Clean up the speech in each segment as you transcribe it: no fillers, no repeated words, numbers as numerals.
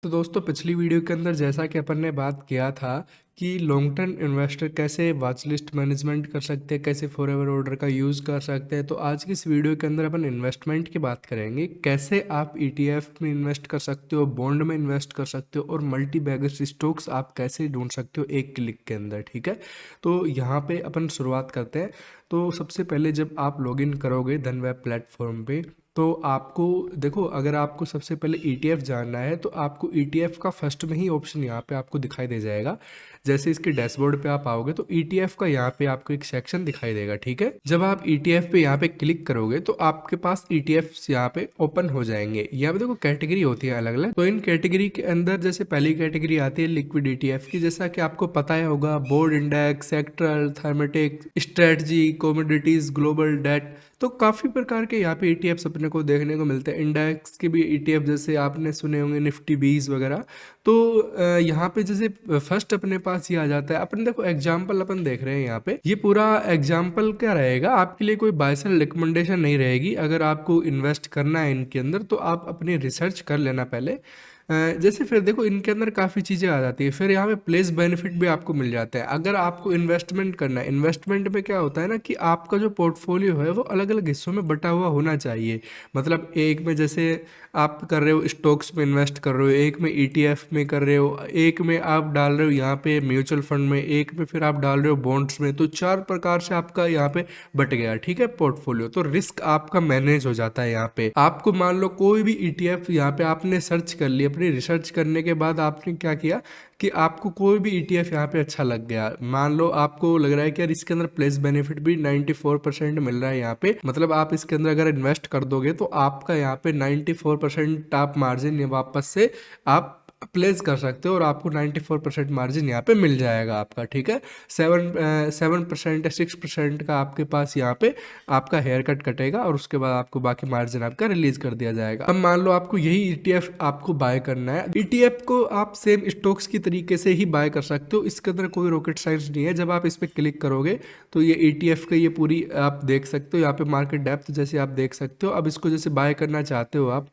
तो दोस्तों पिछली वीडियो के अंदर जैसा कि अपन ने बात किया था कि लॉन्ग टर्म इन्वेस्टर कैसे वॉच लिस्ट मैनेजमेंट कर सकते हैं, कैसे फॉरएवर ऑर्डर का यूज़ कर सकते हैं। तो आज की इस वीडियो के अंदर अपन इन्वेस्टमेंट की बात करेंगे, कैसे आप ईटीएफ में इन्वेस्ट कर सकते हो, बॉन्ड में इन्वेस्ट कर सकते हो और मल्टी बैगर स्टॉक्स आप कैसे ढूंढ सकते हो एक क्लिक के अंदर। ठीक है, तो यहाँ पे अपन शुरुआत करते हैं। तो सबसे पहले जब आप लॉगिन करोगे धनवेब प्लेटफॉर्म पे, तो आपको देखो, अगर आपको सबसे पहले ईटीएफ जानना है तो आपको ईटीएफ का फर्स्ट में ही ऑप्शन यहाँ पे आपको दिखाई दे जाएगा। जैसे इसके डैशबोर्ड पे आप आओगे तो ईटीएफ का यहाँ पे आपको एक सेक्शन दिखाई देगा। ठीक है, जब आप ईटीएफ पे यहाँ पे क्लिक करोगे तो आपके पास ईटीएफ यहाँ पे ओपन हो जाएंगे। यहाँ पे देखो कैटेगरी होती है अलग अलग। तो इन कैटेगरी के अंदर जैसे पहली कैटेगरी आती है लिक्विड ईटीएफ की, जैसा कि आपको पता ही होगा, broad index, sectoral, thematic, strategy, commodities, global debt. तो काफ़ी प्रकार के यहाँ पे ईटीएफ्स अपने को देखने को मिलते हैं। इंडेक्स के भी ईटीएफ जैसे आपने सुने होंगे, निफ्टी 20 वगैरह। तो यहाँ पे जैसे फर्स्ट अपने पास ये आ जाता है। अपन देखो एग्जाम्पल अपन देख रहे हैं यहाँ पे, ये पूरा एग्जाम्पल क्या रहेगा आपके लिए, कोई बाय सेल रिकमेंडेशन नहीं रहेगी। अगर आपको इन्वेस्ट करना है इनके अंदर तो आप अपनी रिसर्च कर लेना पहले। जैसे फिर देखो इनके अंदर काफ़ी चीज़ें आ जाती है। फिर यहाँ पे प्लेस बेनिफिट भी आपको मिल जाता है अगर आपको इन्वेस्टमेंट करना है। इन्वेस्टमेंट में क्या होता है ना कि आपका जो पोर्टफोलियो है वो अलग अलग हिस्सों में बटा हुआ होना चाहिए। मतलब एक में जैसे आप कर रहे हो स्टॉक्स में इन्वेस्ट कर रहे हो, एक में ईटीएफ में कर रहे हो, एक में आप डाल रहे हो यहाँ पे म्यूचुअल फंड में, एक में फिर आप डाल रहे हो बॉन्ड्स में। तो 4 प्रकार से आपका यहाँ पे बट गया। ठीक है, पोर्टफोलियो। तो रिस्क आपका मैनेज हो जाता है। यहाँ पे आपको मान लो कोई भी ईटीएफ यहाँ पे आपने सर्च कर लिया, अपनी रिसर्च करने के बाद आपने क्या किया कि आपको कोई भी ईटीएफ यहाँ पे अच्छा लग गया। मान लो आपको लग रहा है कि यार इसके अंदर प्लेस बेनिफिट भी 94% मिल रहा है यहाँ पे, मतलब आप इसके अंदर अगर इन्वेस्ट कर दोगे तो आपका यहाँ पे 94% आप मार्जिन वापस से आप प्लेस कर सकते हो और आपको 94% मार्जिन यहाँ पे मिल जाएगा आपका। ठीक है, 7% या 6% का आपके पास यहाँ पे आपका हेयर कट कटेगा और उसके बाद आपको बाकी मार्जिन आपका रिलीज कर दिया जाएगा। अब मान लो आपको यही ईटीएफ आपको बाय करना है। ईटीएफ को आप सेम स्टॉक्स की तरीके से ही बाय कर सकते हो, इसके अंदर कोई रॉकेट साइंस नहीं है। जब आप इस पर क्लिक करोगे तो ये ईटीएफ का ये पूरी आप देख सकते हो। यहाँ पे मार्केट डेप्थ जैसे आप देख सकते हो। अब इसको जैसे बाय करना चाहते हो आप,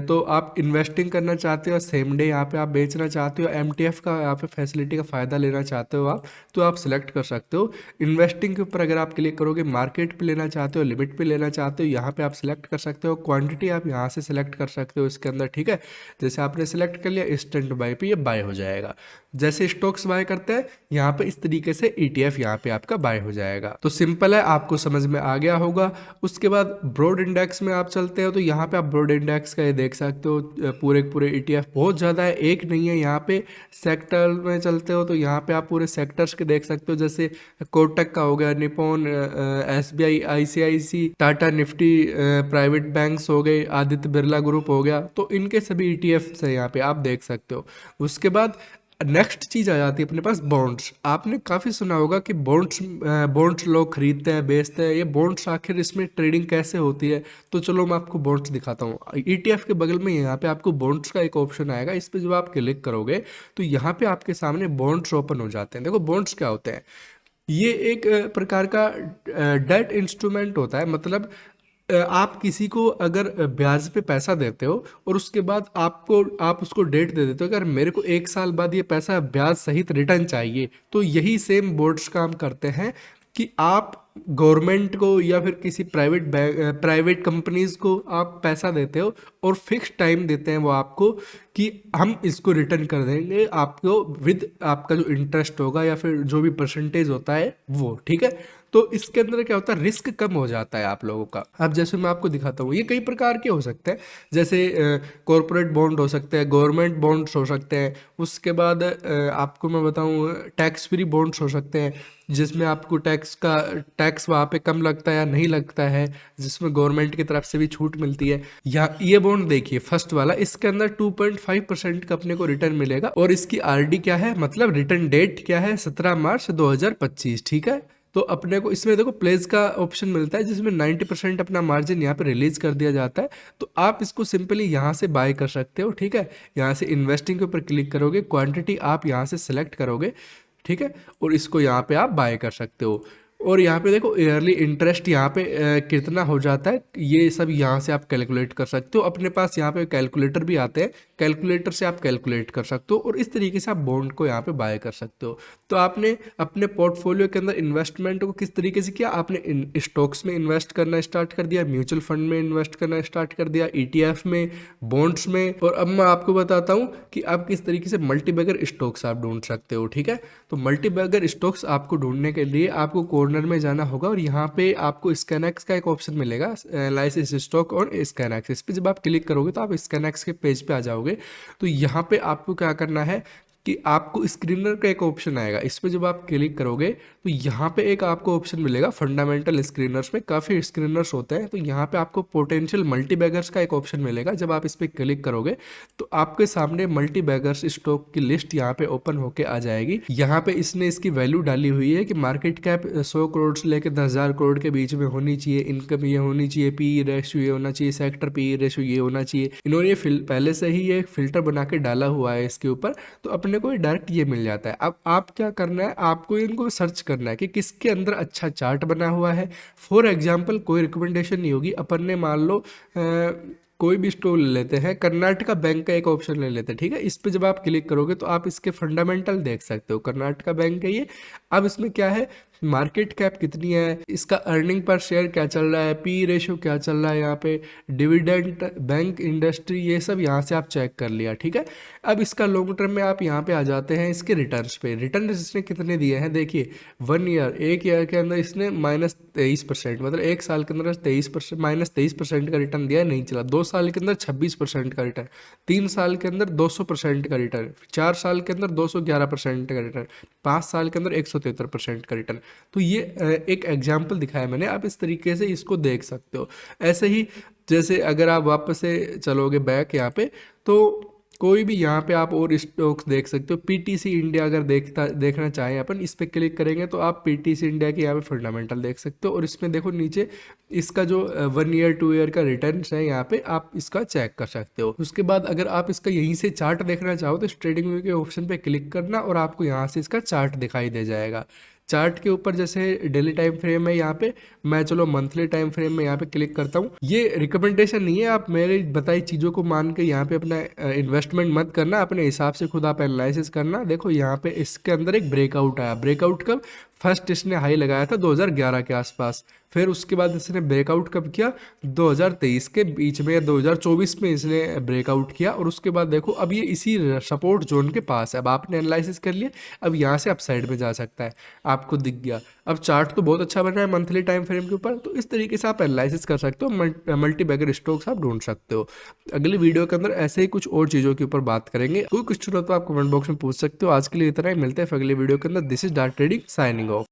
तो आप इन्वेस्टिंग करना चाहते हो, सेम डे यहाँ पे आप बेचना चाहते हो, एमटीएफ का यहाँ पे फैसिलिटी का फ़ायदा लेना चाहते हो आप, तो आप सिलेक्ट कर सकते हो। इन्वेस्टिंग के ऊपर अगर आप क्लिक करोगे, मार्केट पे लेना चाहते हो, लिमिट पे लेना चाहते हो, यहाँ पे आप सिलेक्ट कर सकते हो। क्वांटिटी आप यहाँ से सिलेक्ट कर सकते हो इसके अंदर। ठीक है, जैसे आपने सिलेक्ट कर लिया, इंस्टेंट बाय पे ये बाय हो जाएगा। जैसे स्टॉक्स बाय करते हैं यहाँ पे इस तरीके से ईटीएफ यहाँ पे आपका बाय हो जाएगा। तो सिंपल है, आपको समझ में आ गया होगा। उसके बाद ब्रॉड इंडेक्स में आप चलते हो तो यहाँ पे आप ब्रॉड इंडेक्स का ये देख सकते हो, पूरे पूरे ईटीएफ बहुत ज़्यादा है, एक नहीं है। यहाँ पे सेक्टर में चलते हो तो यहाँ पे आप पूरे सेक्टर्स के देख सकते हो, जैसे कोटक का हो गया, Nippon, SBI, ICIC, Tata Nifty, private banks हो गए, आदित्य बिरला ग्रुप हो गया। तो इनके सभी ईटीएफ है यहाँ पे आप देख सकते हो। उसके बाद नेक्स्ट चीज़ आ जाती है अपने पास बॉन्ड्स। आपने काफ़ी सुना होगा कि बॉन्ड्स लोग खरीदते हैं, बेचते हैं। ये बॉन्ड्स आखिर इसमें ट्रेडिंग कैसे होती है, तो चलो मैं आपको बॉन्ड्स दिखाता हूँ। ईटीएफ के बगल में यहाँ पे आपको बॉन्ड्स का एक ऑप्शन आएगा, इस पर जब आप क्लिक करोगे तो यहाँ पे आपके सामने बॉन्ड्स ओपन हो जाते हैं। देखो बॉन्ड्स क्या होते हैं, ये एक प्रकार का डेट इंस्ट्रूमेंट होता है। मतलब आप किसी को अगर ब्याज पे पैसा देते हो और उसके बाद आप उसको डेट दे देते हो, अगर मेरे को 1 साल बाद ये पैसा ब्याज सहित रिटर्न चाहिए, तो यही सेम बोर्ड्स काम करते हैं कि आप गवर्नमेंट को या फिर किसी प्राइवेट कंपनीज को आप पैसा देते हो और फिक्स टाइम देते हैं वो आपको कि हम इसको रिटर्न कर देंगे आपको विद आपका जो इंटरेस्ट होगा या फिर जो भी परसेंटेज होता है वो। ठीक है, तो इसके अंदर क्या होता है, रिस्क कम हो जाता है आप लोगों का। अब जैसे मैं आपको दिखाता हूँ, ये कई प्रकार के हो सकते हैं, जैसे कॉरपोरेट बॉन्ड हो सकते हैं, गवर्नमेंट बॉन्ड्स हो सकते हैं। उसके बाद आपको मैं बताऊँ टैक्स फ्री बॉन्ड्स हो सकते हैं, जिसमें आपको टैक्स वहाँ पे कम लगता है या नहीं लगता है, जिसमें गवर्नमेंट की तरफ से भी छूट मिलती है। या ये बॉन्ड देखिए फर्स्ट वाला, इसके अंदर 2.5% का अपने को रिटर्न मिलेगा और इसकी आरडी क्या है, मतलब रिटर्न डेट क्या है, 17 मार्च 2025। ठीक है, तो अपने को इसमें देखो प्लेस का ऑप्शन मिलता है जिसमें 90% अपना मार्जिन यहाँ पे रिलीज कर दिया जाता है। तो आप इसको सिंपली यहाँ से बाय कर सकते हो। ठीक है, यहाँ से इन्वेस्टिंग के ऊपर क्लिक करोगे, क्वांटिटी आप यहाँ से सिलेक्ट करोगे। ठीक है, और इसको यहाँ पे आप बाय कर सकते हो। और यहाँ पे देखो ईयरली इंटरेस्ट यहाँ पे कितना हो जाता है, ये सब यहाँ से आप कैलकुलेट कर सकते हो। अपने पास यहाँ पे कैलकुलेटर भी आते हैं, कैलकुलेटर से आप कैलकुलेट कर सकते हो और इस तरीके से आप बॉन्ड को यहाँ पे बाय कर सकते हो। तो आपने अपने पोर्टफोलियो के अंदर इन्वेस्टमेंट को किस तरीके से किया, आपने स्टॉक्स में इन्वेस्ट करना स्टार्ट कर दिया, म्यूचुअल फंड में इन्वेस्ट करना स्टार्ट कर दिया, ETF में, बॉन्ड्स में। और अब मैं आपको बताता हूँ कि आप किस तरीके से मल्टीबैगर स्टॉक्स आप ढूंढ सकते हो, ठीक है। तो मल्टीबैगर स्टॉक्स आपको ढूंढने के लिए आपको कॉर्नर में जाना होगा और यहाँ पे आपको स्कैनएक्स का एक ऑप्शन मिलेगा, लाइसेंस स्टॉक और स्कैनएक्स। इस पर जब आप क्लिक करोगे तो आप स्कैनएक्स के पेज पे आ जाओगे। तो यहाँ पे आपको क्या करना है कि आपको स्क्रीनर का एक ऑप्शन आएगा, इस पर जब आप क्लिक करोगे तो यहाँ पे एक आपको ऑप्शन मिलेगा फंडामेंटल स्क्रीनर्स में, काफ़ी स्क्रीनर्स होते हैं। तो यहाँ पे आपको पोटेंशियल मल्टीबैगर्स का एक ऑप्शन मिलेगा। जब आप इस पर क्लिक करोगे तो आपके सामने मल्टीबैगर्स स्टॉक की लिस्ट यहाँ पे ओपन होके आ जाएगी। यहाँ पे इसने इसकी वैल्यू डाली हुई है कि मार्केट कैप 100 करोड़ से लेकर 10,000 करोड़ के बीच में होनी चाहिए, इनकम ये होनी चाहिए, PE रेशियो ये होना चाहिए, सेक्टर PE रेशियो ये होना चाहिए। इन्होंने पहले से ही ये फिल्टर बना के डाला हुआ है इसके ऊपर, तो अपने को डायरेक्ट ये मिल जाता है। अब आप क्या करना है, आपको इनको सर्च करना है कि किसके अंदर अच्छा चार्ट बना हुआ है। फॉर एग्जाम्पल कोई रिकमेंडेशन नहीं होगी, अपन ने मान लो कोई भी स्टॉक ले लेते हैं, कर्नाटका बैंक का एक ऑप्शन ले लेते हैं, ठीक है। इस पे जब आप क्लिक करोगे तो आप इसके फंडामेंटल देख सकते हो, कर्नाटका बैंक है ये। अब इसमें क्या है, मार्केट कैप कितनी है, इसका अर्निंग पर शेयर क्या चल रहा है, PE रेशियो क्या चल रहा है, यहाँ पे डिविडेंड, बैंक इंडस्ट्री, ये सब यहाँ से आप चेक कर लिया, ठीक है। अब इसका लॉन्ग टर्म में आप यहाँ पे आ जाते हैं इसके रिटर्न्स पे। रिटर्न इसने कितने दिए हैं देखिए, 1 ईयर, एक ईयर के अंदर इसने -23%, मतलब एक साल के अंदर 23% -23% का रिटर्न दिया है, नहीं चला। 2 साल के अंदर 26% का रिटर्न, 3 साल के अंदर 200% का रिटर्न, 4 साल के अंदर 211% का रिटर्न, 5 साल के अंदर 173% का रिटर्न। तो ये एक एग्जाम्पल दिखाया मैंने, आप इस तरीके से इसको देख सकते हो। ऐसे ही जैसे अगर आप वापस से चलोगे बैक यहाँ पे, तो कोई भी यहाँ पे आप और स्टॉक्स देख सकते हो। PTC इंडिया अगर देखना चाहें अपन, इस पर क्लिक करेंगे तो आप PTC इंडिया के यहाँ पे फंडामेंटल देख सकते हो। और इसमें देखो नीचे इसका जो 1 ईयर 2 ईयर का रिटर्न है, यहाँ पे आप इसका चेक कर सकते हो। उसके बाद अगर आप इसका यहीं से चार्ट देखना चाहो तो ट्रेडिंग व्यू के ऑप्शन पे क्लिक करना और आपको यहाँ से इसका चार्ट दिखाई दे जाएगा। चार्ट के ऊपर जैसे डेली टाइम फ्रेम है, यहाँ पे मैं चलो मंथली टाइम फ्रेम में यहाँ पे क्लिक करता हूँ। ये रिकमेंडेशन नहीं है, आप मेरे बताई चीज़ों को मान के यहाँ पे अपना इन्वेस्टमेंट मत करना, अपने हिसाब से खुद आप एनालिसिस करना। देखो यहाँ पे इसके अंदर एक ब्रेकआउट आया, ब्रेकआउट कब, फर्स्ट इसने हाई लगाया था 2011 के आसपास, फिर उसके बाद इसने ब्रेकआउट कब किया, 2023 के बीच में या 2024 में इसने ब्रेकआउट किया। और उसके बाद देखो अब ये इसी सपोर्ट जोन के पास है। अब आपने एनालिसिस कर लिया, अब यहाँ से अप साइड में जा सकता है, आपको दिख गया। अब चार्ट तो बहुत अच्छा बना है मंथली टाइम फ्रेम के ऊपर। तो इस तरीके से आप एनालिसिस कर सकते हो, मल्टीबैगर स्टॉक्स आप ढूंढ सकते हो। अगली वीडियो के अंदर ऐसे ही कुछ और चीज़ों के ऊपर बात करेंगे। कोई कुछ तो आप कमेंट बॉक्स में पूछ सकते हो। आज के लिए इतना ही, मिलते हैं अगली वीडियो के अंदर। This is dark trading, signing off.